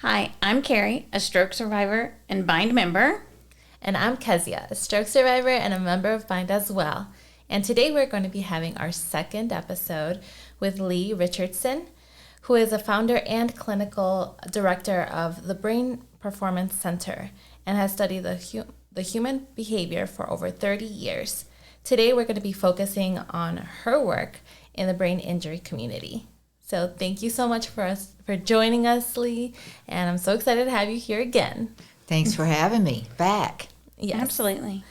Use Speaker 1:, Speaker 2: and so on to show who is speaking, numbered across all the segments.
Speaker 1: Hi, I'm Carrie, a stroke survivor and Bind member.
Speaker 2: And I'm Kezia, a stroke survivor and a member of Bind as well. And today we're going to be having our second episode with Leigh Richardson, who is a founder and clinical director of the Brain Performance Center and has studied the human behavior for over 30 years. Today we're going to be focusing on her work in the brain injury community. So thank you so much for joining us, Leigh, and I'm so excited to have you here again.
Speaker 3: Thanks for having me back.
Speaker 1: Yes. Absolutely.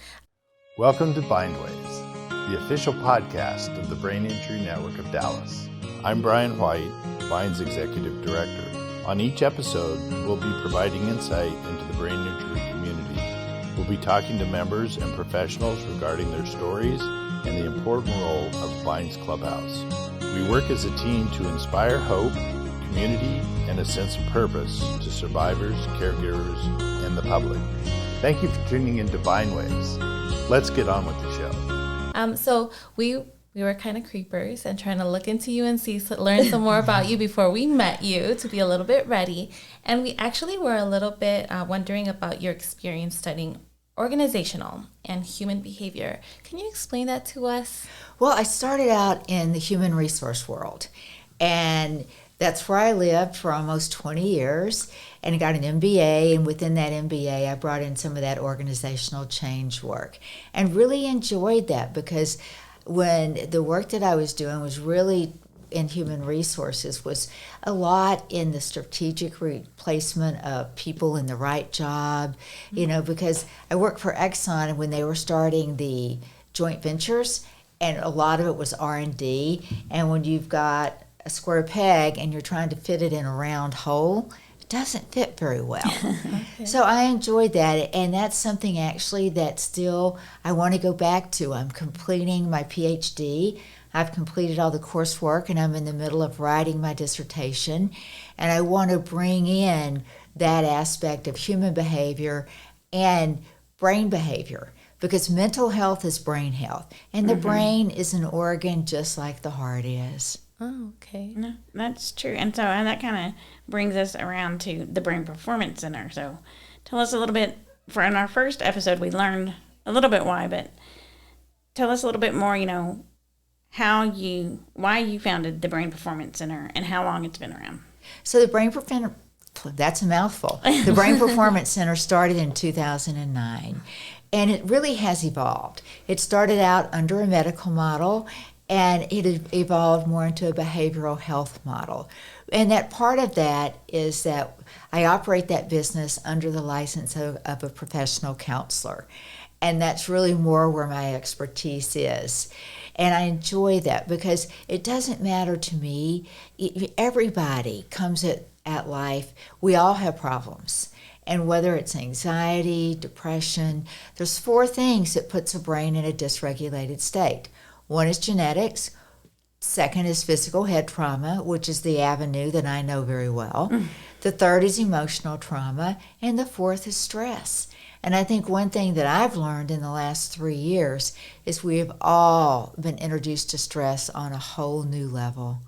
Speaker 4: Welcome to Bindwaves, the official podcast of the Brain Injury Network of Dallas. I'm Brian White, Bind's Executive Director. On each episode, we'll be providing insight into the brain injury community. We'll be talking to members and professionals regarding their stories and the important role of Bind's Clubhouse. We work as a team to inspire hope, community, and a sense of purpose to survivors, caregivers, and the public. Thank you for tuning into Bindwaves. Let's get on with the show.
Speaker 2: So we were kind of creepers and trying to look into you and learn some more about you before we met you to be a little bit ready. And we actually were a little bit wondering about your experience studying organizational and human behavior. Can you explain that to us?
Speaker 3: Well, I started out in the human resource world, and that's where I lived for almost 20 years, and I got an MBA, and within that MBA, I brought in some of that organizational change work, and really enjoyed that because when the work that I was doing was really in human resources was a lot in the strategic replacement of people in the right job, because I worked for Exxon and when they were starting the joint ventures, and a lot of it was R&D, and when you've got a square peg and you're trying to fit it in a round hole, it doesn't fit very well. Okay. So I enjoyed that, and that's something actually that still I want to go back to. I'm completing my PhD. I've completed all the coursework, and I'm in the middle of writing my dissertation, and I want to bring in that aspect of human behavior and brain behavior, because mental health is brain health, and the brain is an organ just like the heart is.
Speaker 2: Oh, okay.
Speaker 1: No, that's true. And that kind of brings us around to the Brain Performance Center. So tell us a little bit, in our first episode, we learned a little bit why, but tell us a little bit more, why you founded the Brain Performance Center and how long it's been around.
Speaker 3: So that's a mouthful. The Brain Performance Center started in 2009, and it really has evolved. It started out under a medical model, and it evolved more into a behavioral health model. And that part of that is that I operate that business under the license of a professional counselor. And that's really more where my expertise is. And I enjoy that because it doesn't matter to me. Everybody comes at life. We all have problems. And whether it's anxiety, depression, there's 4 things that puts a brain in a dysregulated state. One is genetics. Second is physical head trauma, which is the avenue that I know very well. The third is emotional trauma. And the fourth is stress. And I think one thing that I've learned in the last 3 years is we have all been introduced to stress on a whole new level.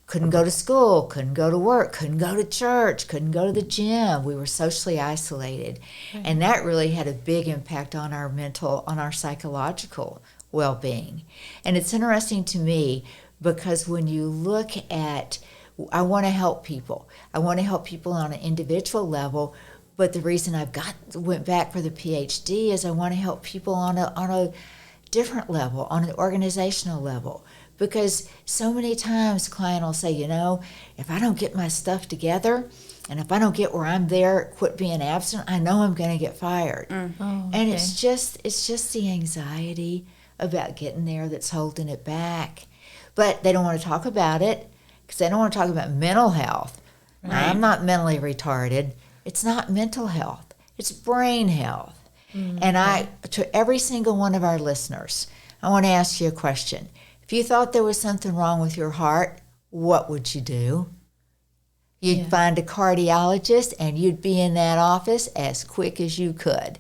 Speaker 3: Couldn't go to school, couldn't go to work, couldn't go to church, couldn't go to the gym. We were socially isolated. Mm-hmm. And that really had a big impact on our psychological well-being. And it's interesting to me because when you look at, I want to help people. I want to help people on an individual level. But the reason went back for the PhD is I want to help people on a different level, on an organizational level. Because so many times a client will say, if I don't get my stuff together, and if I don't get where I'm there, quit being absent, I know I'm going to get fired. Oh, okay. And it's just the anxiety about getting there that's holding it back. But they don't want to talk about it because they don't want to talk about mental health. Right. Now, I'm not mentally retarded. It's not mental health. It's brain health. Mm-hmm. And to every single one of our listeners, I want to ask you a question. If you thought there was something wrong with your heart, what would you do? You'd find a cardiologist and you'd be in that office as quick as you could.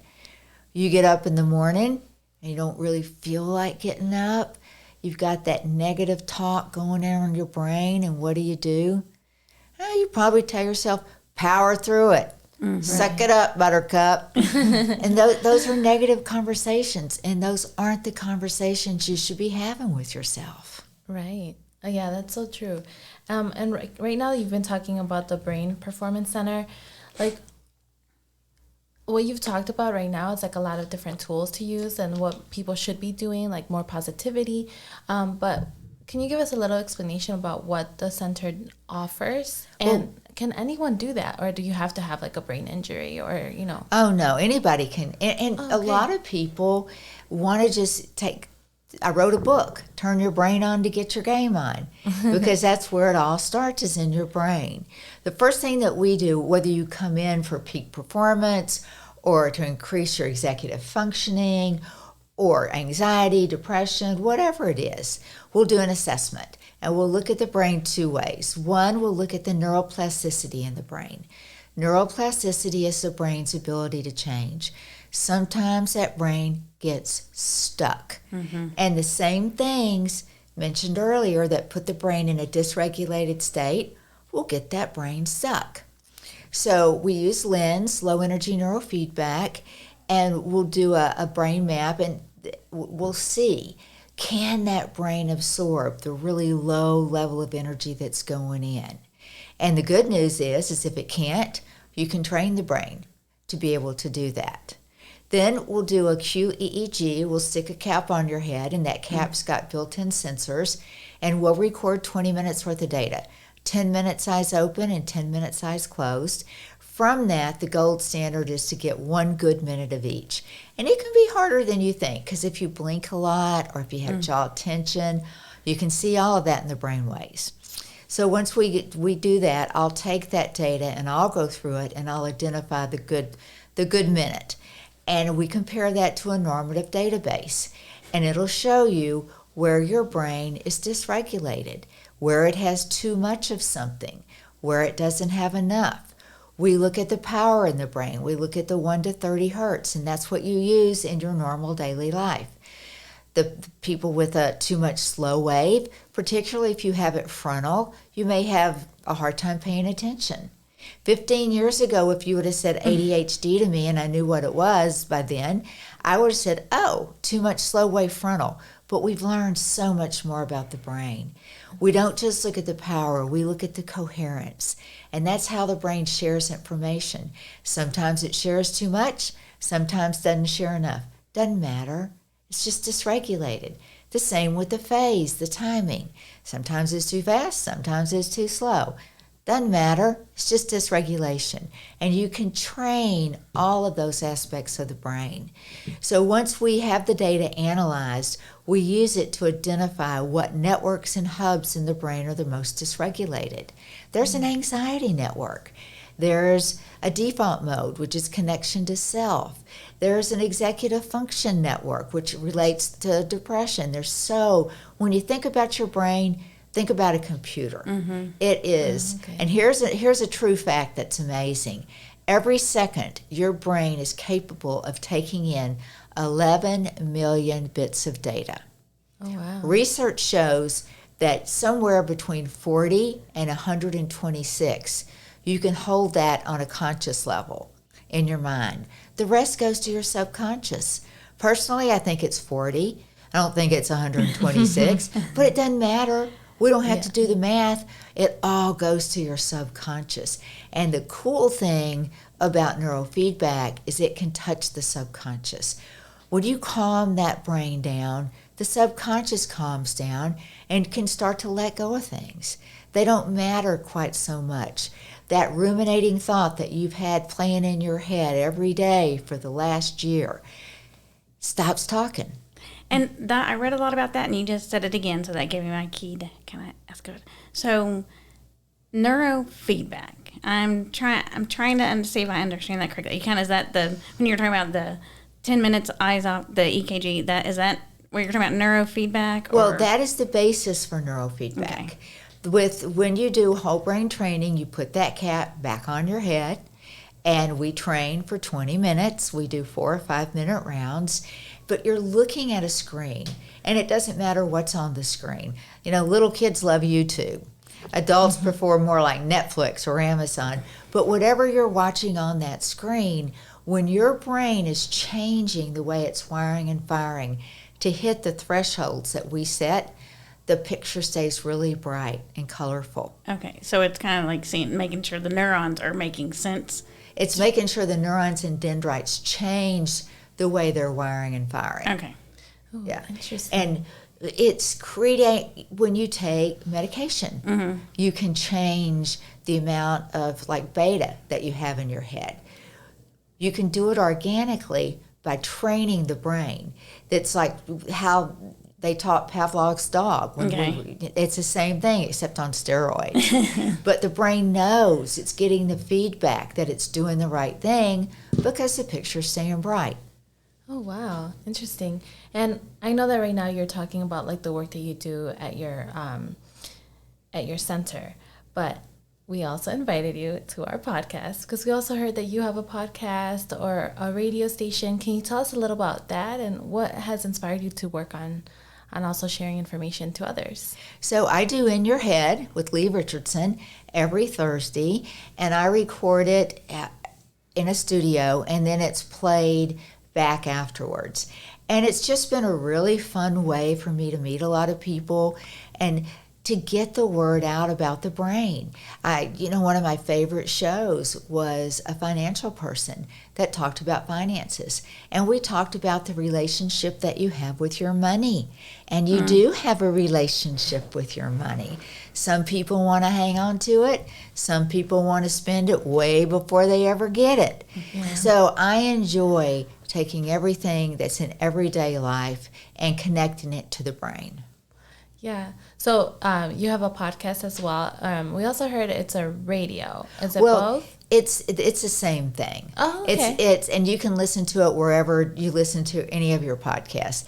Speaker 3: You get up in the morning and you don't really feel like getting up. You've got that negative talk going on in your brain, and what do? You probably tell yourself, power through it. Suck it up, buttercup. And those are negative conversations, and those aren't the conversations you should be having with yourself.
Speaker 2: Right. Yeah, that's so true. And right now you've been talking about the Brain Performance Center. Like, what you've talked about right now is like a lot of different tools to use and what people should be doing, like more positivity. But can you give us a little explanation about what the center offers? And can anyone do that? Or do you have to have like a brain injury or,
Speaker 3: Oh, no, anybody can. And a lot of people want to just I wrote a book, Turn Your Brain On to Get Your Game On, because that's where it all starts, is in your brain. The first thing that we do, whether you come in for peak performance or to increase your executive functioning or anxiety, depression, whatever it is, we'll do an assessment. And we'll look at the brain two ways. One, we'll look at the neuroplasticity in the brain. Neuroplasticity is the brain's ability to change. Sometimes that brain gets stuck. And the same things mentioned earlier that put the brain in a dysregulated state will get that brain stuck. So we use LENS, low energy neurofeedback, and we'll do a brain map, and we'll see, can that brain absorb the really low level of energy that's going in? And the good news is if it can't, you can train the brain to be able to do that. Then we'll do a QEEG. We'll stick a cap on your head, and that cap's got built-in sensors, and we'll record 20 minutes worth of data, 10 minutes eyes open and 10 minutes eyes closed. From that, the gold standard is to get 1 good minute of each. And it can be harder than you think, because if you blink a lot or if you have jaw tension, you can see all of that in the brain waves. So once we do that, I'll take that data and I'll go through it and I'll identify the good minute. And we compare that to a normative database. And it'll show you where your brain is dysregulated, where it has too much of something, where it doesn't have enough. We look at the power in the brain. We look at the 1 to 30 hertz, and that's what you use in your normal daily life. The people with too much slow wave, particularly if you have it frontal, you may have a hard time paying attention. 15 years ago, if you would have said ADHD to me and I knew what it was by then, I would have said, oh, too much slow wave frontal. But we've learned so much more about the brain. We don't just look at the power, we look at the coherence. And that's how the brain shares information. Sometimes it shares too much, sometimes doesn't share enough. Doesn't matter. It's just dysregulated. The same with the phase, the timing. Sometimes it's too fast, sometimes it's too slow. Doesn't matter. It's just dysregulation. And you can train all of those aspects of the brain. So once we have the data analyzed, we use it to identify what networks and hubs in the brain are the most dysregulated. There's an anxiety network. There's a default mode, which is connection to self. There's an executive function network, which relates to depression. When you think about your brain, think about a computer. It is. Okay. And here's a true fact that's amazing. Every second, your brain is capable of taking in 11 million bits of data.
Speaker 2: Oh, wow.
Speaker 3: Research shows that somewhere between 40 and 126, you can hold that on a conscious level in your mind. The rest goes to your subconscious. Personally, I think it's 40. I don't think it's 126, but it doesn't matter. We don't have to do the math. It all goes to your subconscious. And the cool thing about neurofeedback is it can touch the subconscious. When you calm that brain down, the subconscious calms down and can start to let go of things. They don't matter quite so much. That ruminating thought that you've had playing in your head every day for the last year stops talking.
Speaker 1: And that I read a lot about that, and you just said it again, so that gave me my key to kind of ask it. So, neurofeedback. I'm trying to see if I understand that correctly. Kind of is that when you're talking about the 10 minutes eyes off the EKG? Is that where you're talking about neurofeedback?
Speaker 3: Well, that is the basis for neurofeedback. Okay. When you do whole brain training, you put that cap back on your head, and we train for 20 minutes. We do 4 or 5 minute rounds. But you're looking at a screen, and it doesn't matter what's on the screen. Little kids love YouTube. Adults prefer more like Netflix or Amazon. But whatever you're watching on that screen, when your brain is changing the way it's wiring and firing to hit the thresholds that we set, the picture stays really bright and colorful.
Speaker 1: Okay, so it's kind of like making sure the neurons are making sense.
Speaker 3: It's making sure the neurons and dendrites change the way they're wiring and firing.
Speaker 1: Okay.
Speaker 2: Ooh,
Speaker 3: Yeah.
Speaker 2: interesting.
Speaker 3: And it's creating, when you take medication, you can change the amount of like beta that you have in your head. You can do it organically by training the brain. It's like how they taught Pavlov's dog. It's the same thing except on steroids. But the brain knows it's getting the feedback that it's doing the right thing because the picture's staying bright.
Speaker 2: Oh, wow. Interesting. And I know that right now you're talking about like the work that you do at your center, but we also invited you to our podcast because we also heard that you have a podcast or a radio station. Can you tell us a little about that and what has inspired you to work on also sharing information to others?
Speaker 3: So I do In Your Head with Leigh Richardson every Thursday, and I record it in a studio, and then it's played back afterwards. And it's just been a really fun way for me to meet a lot of people and to get the word out about the brain. One of my favorite shows was a financial person that talked about finances. And we talked about the relationship that you have with your money. And you do have a relationship with your money. Some people want to hang on to it. Some people want to spend it way before they ever get it. Yeah. So I enjoy taking everything that's in everyday life and connecting it to the brain.
Speaker 2: Yeah. So you have a podcast as well. We also heard it's a radio. Is it both?
Speaker 3: It's the same thing.
Speaker 2: Oh, okay.
Speaker 3: And you can listen to it wherever you listen to any of your podcasts.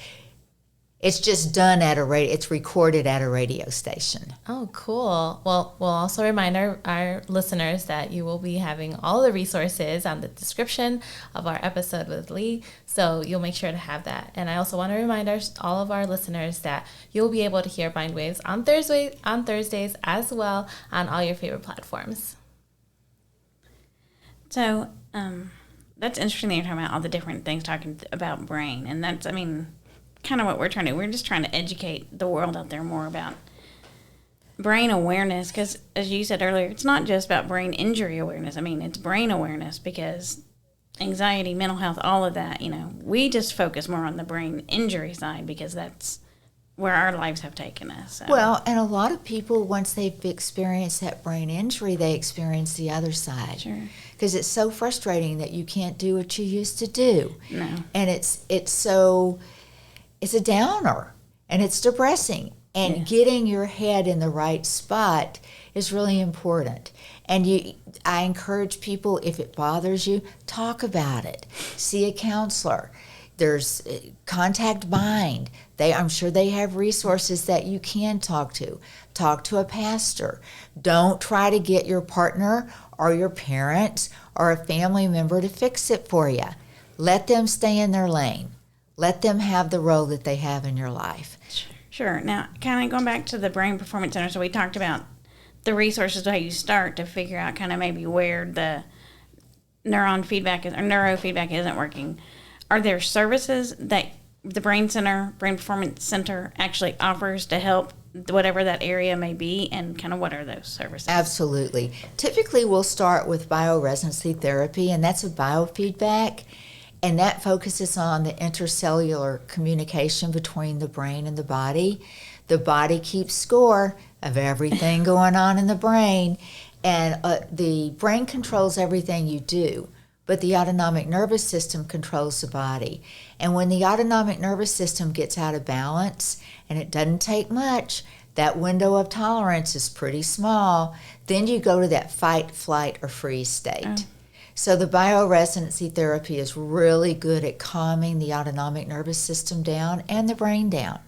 Speaker 3: It's just done it's recorded at a radio station.
Speaker 2: Oh, cool. Well, we'll also remind our listeners that you will be having all the resources on the description of our episode with Leigh, so you'll make sure to have that. And I also want to remind all of our listeners that you'll be able to hear Bindwaves on Thursdays as well on all your favorite platforms.
Speaker 1: So that's interesting that you're talking about all the different things talking about brain, and that's, kind of what we're trying to do. We're just trying to educate the world out there more about brain awareness because, as you said earlier, it's not just about brain injury awareness. It's brain awareness because anxiety, mental health, all of that, we just focus more on the brain injury side because that's where our lives have taken us. So.
Speaker 3: Well, and a lot of people, once they've experienced that brain injury, they experience the other side.
Speaker 1: Sure.
Speaker 3: Because it's so frustrating that you can't do what you used to do.
Speaker 1: No.
Speaker 3: And it's a downer and it's depressing. And getting your head in the right spot is really important. And I encourage people, if it bothers you, talk about it. See a counselor. There's Contact Bind. I'm sure they have resources that you can talk to. Talk to a pastor. Don't try to get your partner or your parents or a family member to fix it for you. Let them stay in their lane. Let them have the role that they have in your life.
Speaker 1: Sure. Now, kind of going back to the Brain Performance Center, so we talked about the resources, how you start to figure out kind of maybe where the neurofeedback isn't working. Are there services that the Brain Performance Center actually offers to help whatever that area may be, and kind of what are those services?
Speaker 3: Absolutely. Typically, we'll start with bioresonancy therapy, and that's a biofeedback. And that focuses on the intercellular communication between the brain and the body. The body keeps score of everything going on in the brain, and the brain controls everything you do, but the autonomic nervous system controls the body. And when the autonomic nervous system gets out of balance, and it doesn't take much, that window of tolerance is pretty small, then you go to that fight, flight, or freeze state. Oh. So the bioresonancy therapy is really good at calming the autonomic nervous system down and the brain down.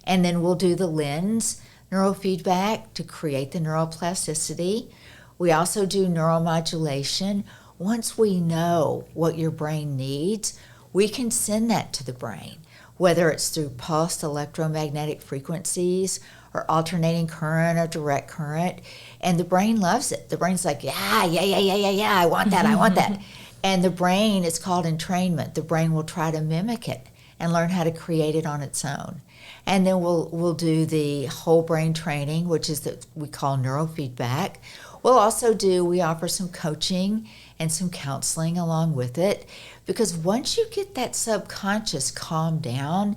Speaker 3: And then we'll do the lens neurofeedback to create the neuroplasticity. We also do neuromodulation. Once we know what your brain needs, we can send that to the brain. whether it's through pulsed electromagnetic frequencies or alternating current or direct current. And the brain loves it. The brain's like, yeah, I want that, I want that. And the brain is called entrainment. The brain will try to mimic it and learn how to create it on its own. And then we'll do the whole brain training, which is that we call neurofeedback. We offer some coaching and some counseling along with it, because once you get that subconscious calmed down,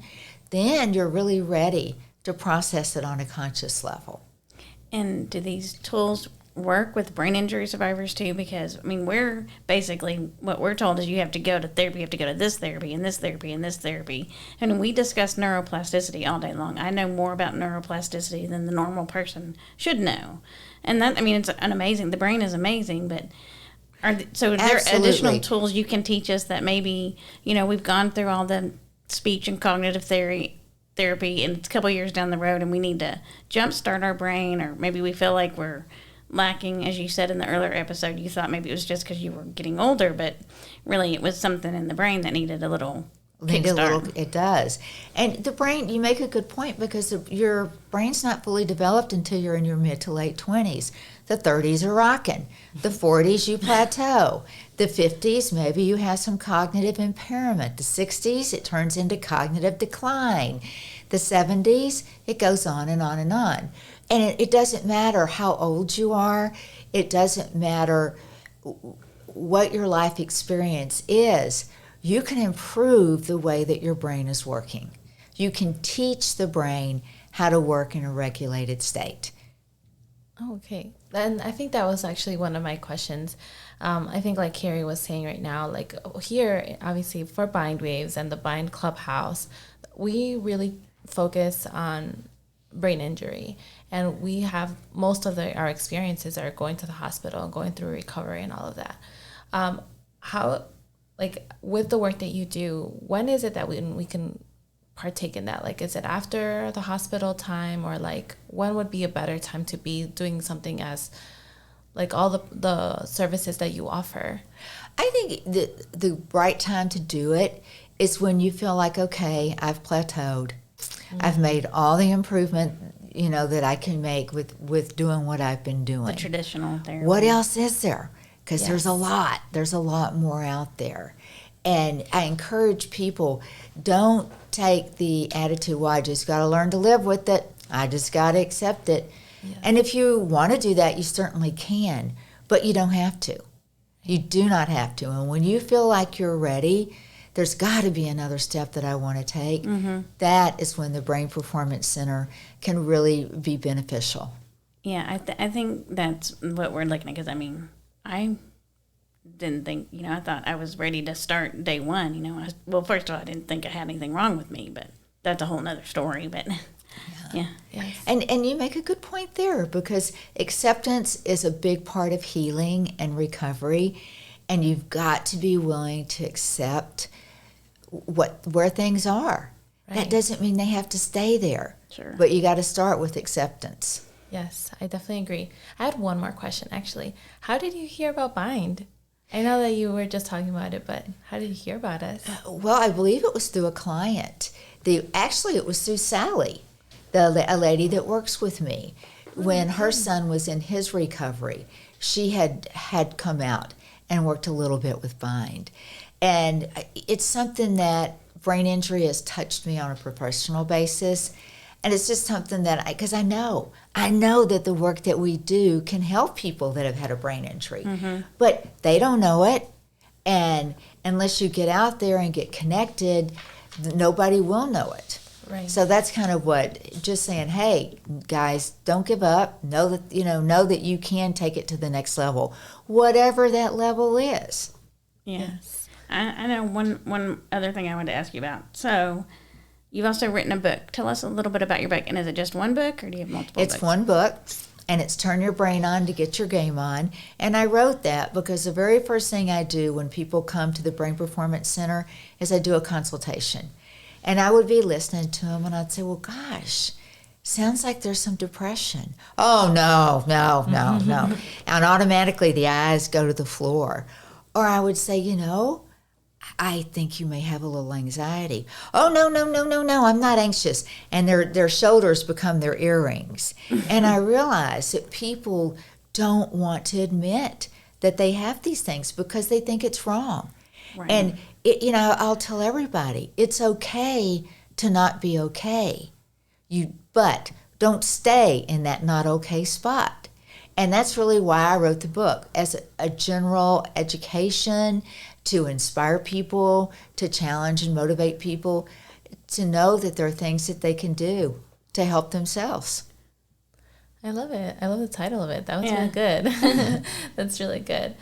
Speaker 3: then you're really ready to process it on a conscious level.
Speaker 1: And do these tools work with brain injury survivors too? Because, I mean, we're basically, what we're told is you have to go to therapy, you have to go to this therapy and this therapy and this therapy. And we discuss neuroplasticity all day long. I know more about neuroplasticity than the normal person should know. And that, I mean, it's an amazing, the brain is amazing, but are there
Speaker 3: Absolutely.
Speaker 1: additional tools you can teach us that maybe, we've gone through all the speech and cognitive therapy and it's a couple years down the road and we need to jumpstart our brain, or maybe we feel like we're lacking, as you said in the earlier episode, you thought maybe it was just because you were getting older, but really it was something in the brain that needed a little kickstart.
Speaker 3: It does. And the brain, you make a good point, because your brain's not fully developed until you're in your mid to late 20s. The 30s are rocking. The 40s, you plateau. The 50s, maybe you have some cognitive impairment. The 60s, it turns into cognitive decline. The 70s, it goes on and on and on. And it doesn't matter how old you are. It doesn't matter what your life experience is. You can improve the way that your brain is working. You can teach the brain how to work in a regulated state.
Speaker 2: Okay. And I think that was actually one of my questions. I think like Carrie was saying right now, like here, obviously for Bindwaves and the Bind Clubhouse, we really focus on brain injury. And we have most of our experiences are going to the hospital and going through recovery and all of that. How, like with the work that you do, when is it that we can partake in that? Like, is it after the hospital time, or like when would be a better time to be doing something as like all the services that you offer?
Speaker 3: I think the right time to do it is when you feel like, okay, I've plateaued. Mm-hmm. I've made all the improvement, that I can make with doing what I've been doing.
Speaker 1: The traditional therapy.
Speaker 3: What else is there? Because
Speaker 1: Yes.
Speaker 3: there's a lot more out there. And I encourage people, don't take the attitude, well, I just got to learn to live with it. I just got to accept it.
Speaker 2: Yeah.
Speaker 3: And if you want to do that, you certainly can, but you don't have to. You do not have to. And when you feel like you're ready, there's got to be another step that I want to take. Mm-hmm. That is when the Brain Performance Center can really be beneficial.
Speaker 1: Yeah, I think that's what we're looking at, because, I mean, I didn't think, I thought I was ready to start day one, well, first of all, I didn't think I had anything wrong with me, but that's a whole nother story, but yeah.
Speaker 2: Yes.
Speaker 3: And you make a good point there, because acceptance is a big part of healing and recovery, and you've got to be willing to accept where things are.
Speaker 2: Right.
Speaker 3: That doesn't mean they have to stay there.
Speaker 1: Sure.
Speaker 3: But you got to start with acceptance.
Speaker 2: Yes, I definitely agree. I had one more question, actually. How did you hear about Bind? I know that you were just talking about it, but how did you hear about us?
Speaker 3: Well, I believe it was through a client. Actually, it was through Sally, a lady that works with me. When her son was in his recovery, she had come out and worked a little bit with Bind. And it's something that brain injury has touched me on a professional basis. And it's just something that because I know that the work that we do can help people that have had a brain injury, mm-hmm. but they don't know it. And unless you get out there and get connected, nobody will know it.
Speaker 2: Right.
Speaker 3: So that's kind of just saying, hey, guys, don't give up. Know that you can take it to the next level, whatever that level is.
Speaker 1: Yes. I know one other thing I wanted to ask you about. So you've also written a book. Tell us a little bit about your book. And is it just one book, or do you have multiple books?
Speaker 3: It's one book, and it's Turn Your Brain On to Get Your Game On. And I wrote that because the very first thing I do when people come to the Brain Performance Center is I do a consultation. And I would be listening to them, and I'd say, well, gosh, sounds like there's some depression. Oh, no. And automatically the eyes go to the floor. Or I would say, I think you may have a little anxiety. Oh, no, I'm not anxious. And their shoulders become their earrings. And I realize that people don't want to admit that they have these things because they think it's wrong.
Speaker 1: Right.
Speaker 3: And, I'll tell everybody, it's okay to not be okay. But don't stay in that not okay spot. And that's really why I wrote the book, as a general education to inspire people, to challenge and motivate people, to know that there are things that they can do to help themselves.
Speaker 2: I love it. I love the title of it. That was really good. That's really good.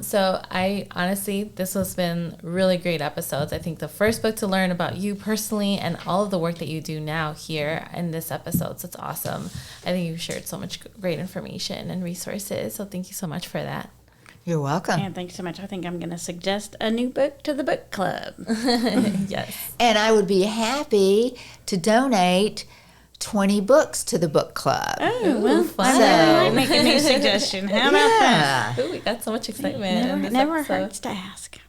Speaker 2: So I honestly, this has been really great episodes. I think the first book to learn about you personally and all of the work that you do now here in this episode. So it's awesome. I think you've shared so much great information and resources. So thank you so much for that.
Speaker 3: You're welcome.
Speaker 1: And thank you so much. I think I'm going to suggest a new book to the book club.
Speaker 2: Yes.
Speaker 3: And I would be happy to donate 20 books to the book club.
Speaker 1: Oh, well,
Speaker 2: fun.
Speaker 1: I might make a new suggestion. How about that?
Speaker 2: Ooh, we got so much excitement. in this
Speaker 1: Never
Speaker 2: episode.
Speaker 1: hurts to ask.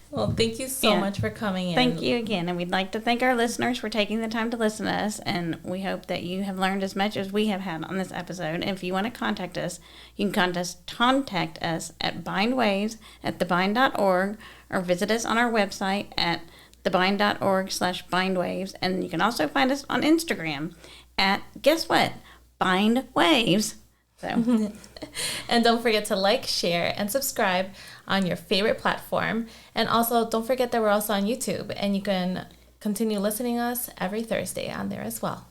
Speaker 2: Well, thank you so much for coming in.
Speaker 1: Thank you again. And we'd like to thank our listeners for taking the time to listen to us. And we hope that you have learned as much as we have had on this episode. And if you want to contact us, you can contact us at bindwaves@thebind.org or visit us on our website at thebind.org/bindwaves. And you can also find us on Instagram at, guess what? Bindwaves. So,
Speaker 2: And don't forget to like, share, and subscribe on your favorite platform. And also, don't forget that we're also on YouTube, and you can continue listening to us every Thursday on there as well.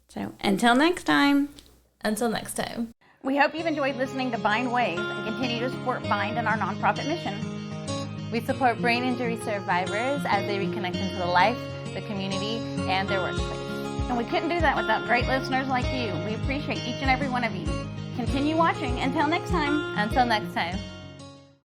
Speaker 1: so until next time.
Speaker 2: Until next time.
Speaker 1: We hope you've enjoyed listening to Bind Waves and continue to support Bind and our nonprofit mission.
Speaker 2: We support brain injury survivors as they reconnect into the life, the community, and their workplace.
Speaker 1: And we couldn't do that without great listeners like you. We appreciate each and every one of you. Continue watching. Until next time.
Speaker 2: Until next time.